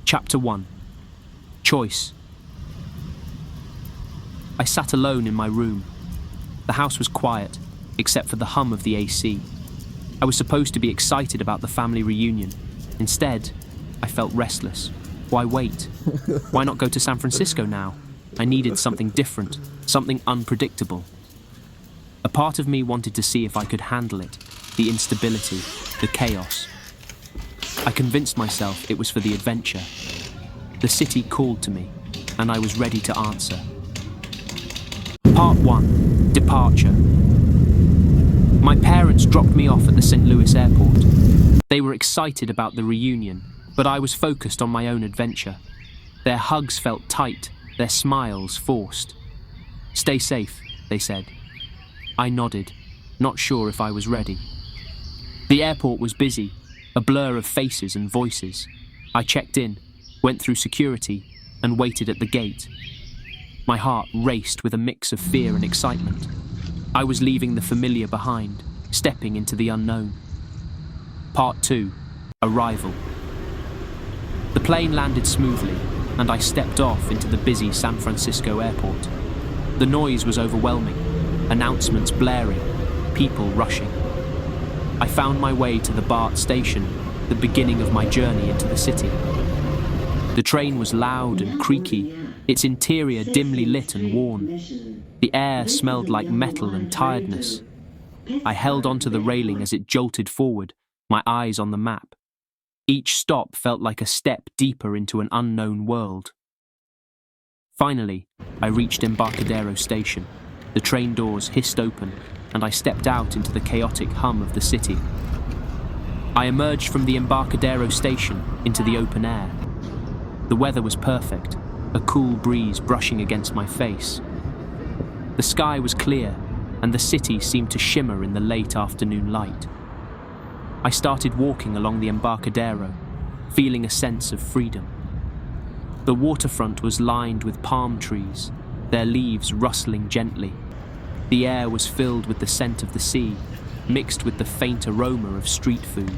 Chapter 1. Choice. I sat alone in my room. The house was quiet, except for the hum of the AC. I was supposed to be excited about the family reunion. Instead, I felt restless. Why wait? Why not go to San Francisco now? I needed something different, something unpredictable. A part of me wanted to see if I could handle it, the instability, the chaos. I convinced myself it was for the adventure. The city called to me, and I was ready to answer. Part 1. Departure. My parents dropped me off at the St. Louis airport. They were excited about the reunion, but I was focused on my own adventure. Their hugs felt tight, their smiles forced. "Stay safe," they said. I nodded, not sure if I was ready. The airport was busy, a blur of faces and voices. I checked in, went through security, and waited at the gate. My heart raced with a mix of fear and excitement. I was leaving the familiar behind, stepping into the unknown. Part 2. Arrival. The plane landed smoothly, and I stepped off into the busy San Francisco airport. The noise was overwhelming, announcements blaring, people rushing. I found my way to the BART station, the beginning of my journey into the city. The train was loud and creaky, its interior dimly lit and worn. The air smelled like metal and tiredness. I held onto the railing as it jolted forward, my eyes on the map. Each stop felt like a step deeper into an unknown world. Finally, I reached Embarcadero Station. The train doors hissed open, and I stepped out into the chaotic hum of the city. I emerged from the Embarcadero Station into the open air. The weather was perfect, a cool breeze brushing against my face. The sky was clear, and the city seemed to shimmer in the late afternoon light. I started walking along the Embarcadero, feeling a sense of freedom. The waterfront was lined with palm trees, their leaves rustling gently. The air was filled with the scent of the sea, mixed with the faint aroma of street food.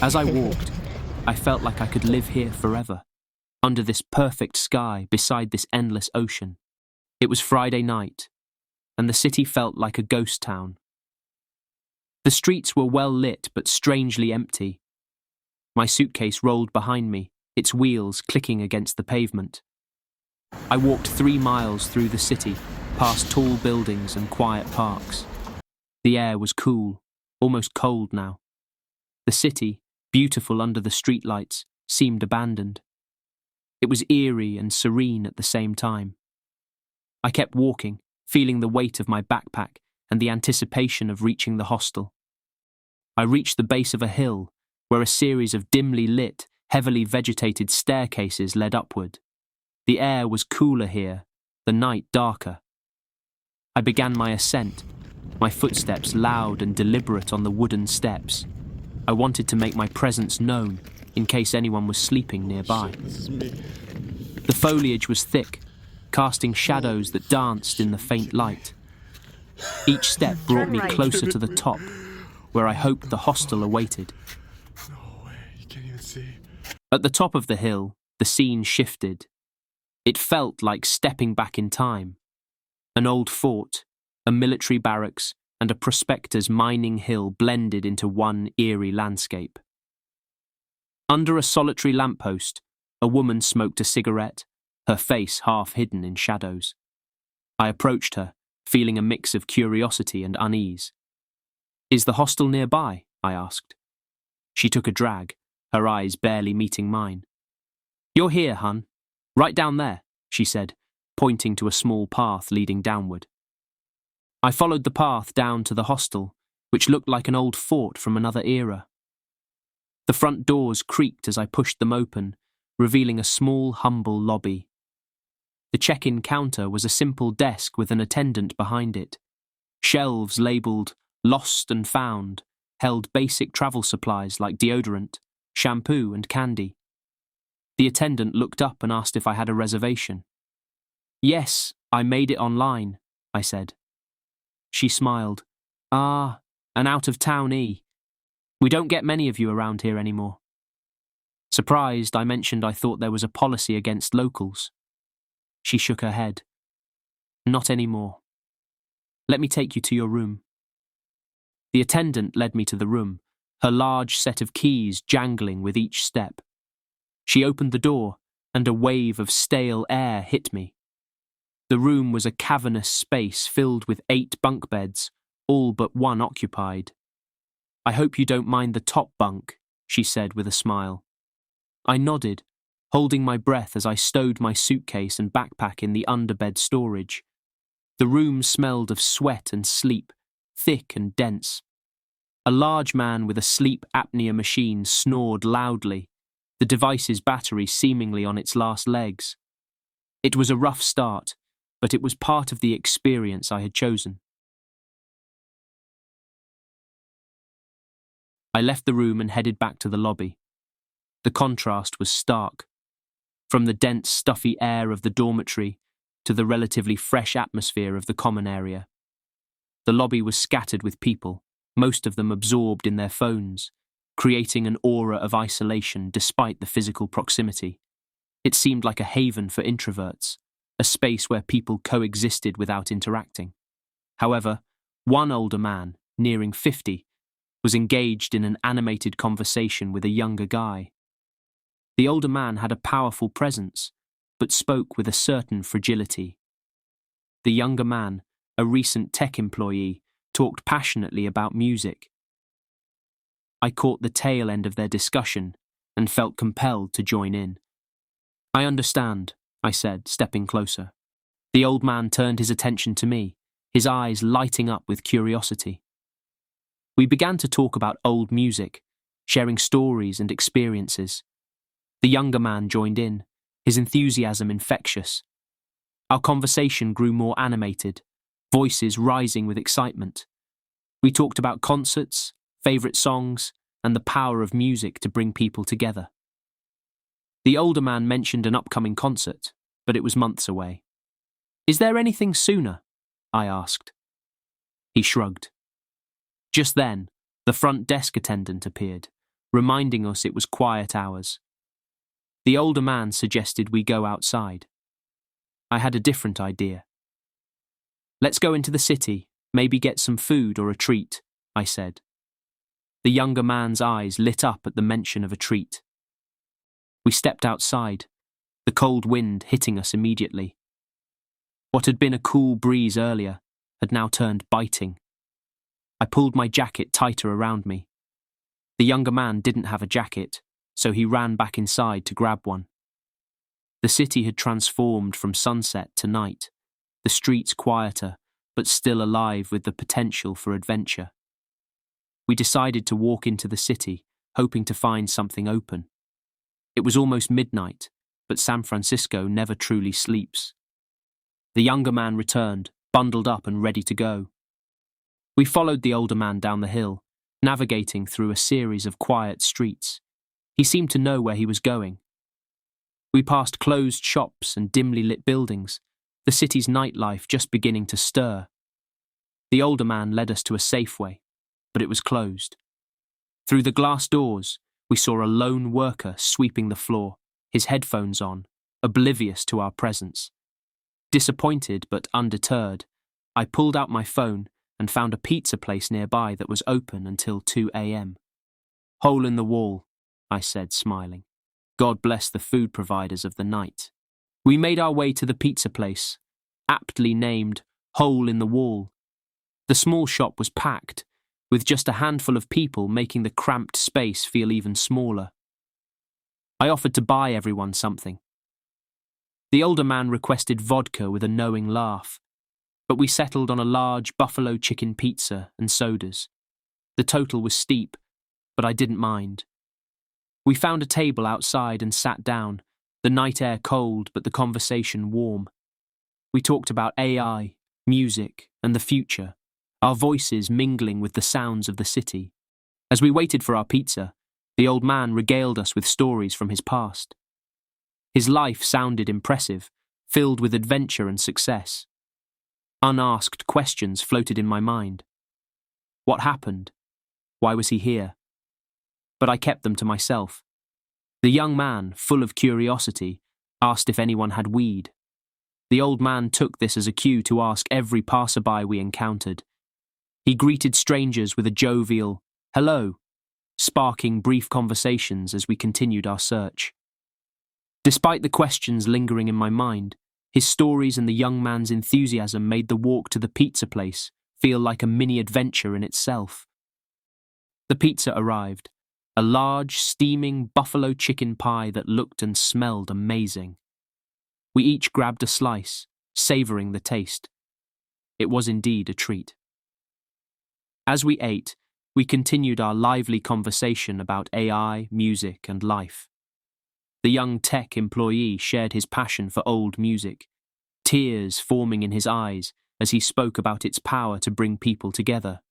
As I walked, I felt like I could live here forever, under this perfect sky beside this endless ocean. It was Friday night, and the city felt like a ghost town. The streets were well lit but strangely empty. My suitcase rolled behind me, its wheels clicking against the pavement. I walked 3 miles through the city, past tall buildings and quiet parks. The air was cool, almost cold now. The city, beautiful under the streetlights, seemed abandoned. It was eerie and serene at the same time. I kept walking, feeling the weight of my backpack and the anticipation of reaching the hostel. I reached the base of a hill, where a series of dimly lit, heavily vegetated staircases led upward. The air was cooler here, the night darker. I began my ascent, my footsteps loud and deliberate on the wooden steps. I wanted to make my presence known, in case anyone was sleeping nearby. This is me. The foliage was thick, casting shadows that danced in the faint light. Each step brought me closer to the top, where I hoped the hostel awaited. No way, you can't even see. At the top of the hill, the scene shifted. It felt like stepping back in time. An old fort, a military barracks, and a prospector's mining hill blended into one eerie landscape. Under a solitary lamppost, a woman smoked a cigarette, her face half hidden in shadows. I approached her, feeling a mix of curiosity and unease. "Is the hostel nearby?" I asked. She took a drag, her eyes barely meeting mine. "You're here, hun. Right down there," she said, pointing to a small path leading downward. I followed the path down to the hostel, which looked like an old fort from another era. The front doors creaked as I pushed them open, revealing a small, humble lobby. The check-in counter was a simple desk with an attendant behind it. Shelves labelled "Lost and Found" held basic travel supplies like deodorant, shampoo and candy. The attendant looked up and asked if I had a reservation. "Yes, I made it online," I said. She smiled. "Ah, an out-of-townee. We don't get many of you around here anymore." Surprised, I mentioned I thought there was a policy against locals. She shook her head. Not anymore. Let me take you to your room. The attendant led me to the room, her large set of keys jangling with each step. She opened the door, and a wave of stale air hit me. The room was a cavernous space filled with 8 bunk beds, all but one occupied. I hope you don't mind the top bunk, she said with a smile. I nodded, holding my breath as I stowed my suitcase and backpack in the underbed storage. The room smelled of sweat and sleep, thick and dense. A large man with a sleep apnea machine snored loudly, the device's battery seemingly on its last legs. It was a rough start, but it was part of the experience I had chosen. I left the room and headed back to the lobby. The contrast was stark. From the dense, stuffy air of the dormitory to the relatively fresh atmosphere of the common area. The lobby was scattered with people, most of them absorbed in their phones, creating an aura of isolation despite the physical proximity. It seemed like a haven for introverts, a space where people coexisted without interacting. However, one older man, nearing 50, was engaged in an animated conversation with a younger guy. The older man had a powerful presence, but spoke with a certain fragility. The younger man, a recent tech employee, talked passionately about music. I caught the tail end of their discussion and felt compelled to join in. I understand, I said, stepping closer. The old man turned his attention to me, his eyes lighting up with curiosity. We began to talk about old music, sharing stories and experiences. The younger man joined in, his enthusiasm infectious. Our conversation grew more animated, voices rising with excitement. We talked about concerts, favourite songs, and the power of music to bring people together. The older man mentioned an upcoming concert, but it was months away. Is there anything sooner? I asked. He shrugged. Just then, the front desk attendant appeared, reminding us it was quiet hours. The older man suggested we go outside. I had a different idea. Let's go into the city, maybe get some food or a treat, I said. The younger man's eyes lit up at the mention of a treat. We stepped outside, the cold wind hitting us immediately. What had been a cool breeze earlier had now turned biting. I pulled my jacket tighter around me. The younger man didn't have a jacket, so he ran back inside to grab one. The city had transformed from sunset to night, the streets quieter, but still alive with the potential for adventure. We decided to walk into the city, hoping to find something open. It was almost midnight, but San Francisco never truly sleeps. The younger man returned, bundled up and ready to go. We followed the older man down the hill, navigating through a series of quiet streets. He seemed to know where he was going. We passed closed shops and dimly lit buildings, the city's nightlife just beginning to stir. The older man led us to a Safeway, but it was closed. Through the glass doors, we saw a lone worker sweeping the floor, his headphones on, oblivious to our presence. Disappointed but undeterred, I pulled out my phone and found a pizza place nearby that was open until 2 a.m. Hole in the wall, I said, smiling. God bless the food providers of the night. We made our way to the pizza place, aptly named Hole in the Wall. The small shop was packed, with just a handful of people making the cramped space feel even smaller. I offered to buy everyone something. The older man requested vodka with a knowing laugh, but we settled on a large buffalo chicken pizza and sodas. The total was steep, but I didn't mind. We found a table outside and sat down, the night air cold but the conversation warm. We talked about AI, music, and the future, our voices mingling with the sounds of the city. As we waited for our pizza, the old man regaled us with stories from his past. His life sounded impressive, filled with adventure and success. Unasked questions floated in my mind. What happened? Why was he here? But I kept them to myself. The young man, full of curiosity, asked if anyone had weed. The old man took this as a cue to ask every passerby we encountered. He greeted strangers with a jovial, "Hello," sparking brief conversations as we continued our search. Despite the questions lingering in my mind, his stories and the young man's enthusiasm made the walk to the pizza place feel like a mini-adventure in itself. The pizza arrived, a large, steaming buffalo chicken pie that looked and smelled amazing. We each grabbed a slice, savouring the taste. It was indeed a treat. As we ate, we continued our lively conversation about AI, music, and life. The young tech employee shared his passion for old music, tears forming in his eyes as he spoke about its power to bring people together.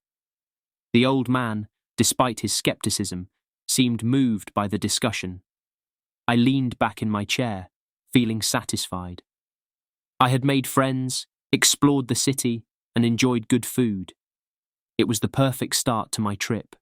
The old man, despite his skepticism, seemed moved by the discussion. I leaned back in my chair, feeling satisfied. I had made friends, explored the city, and enjoyed good food. It was the perfect start to my trip.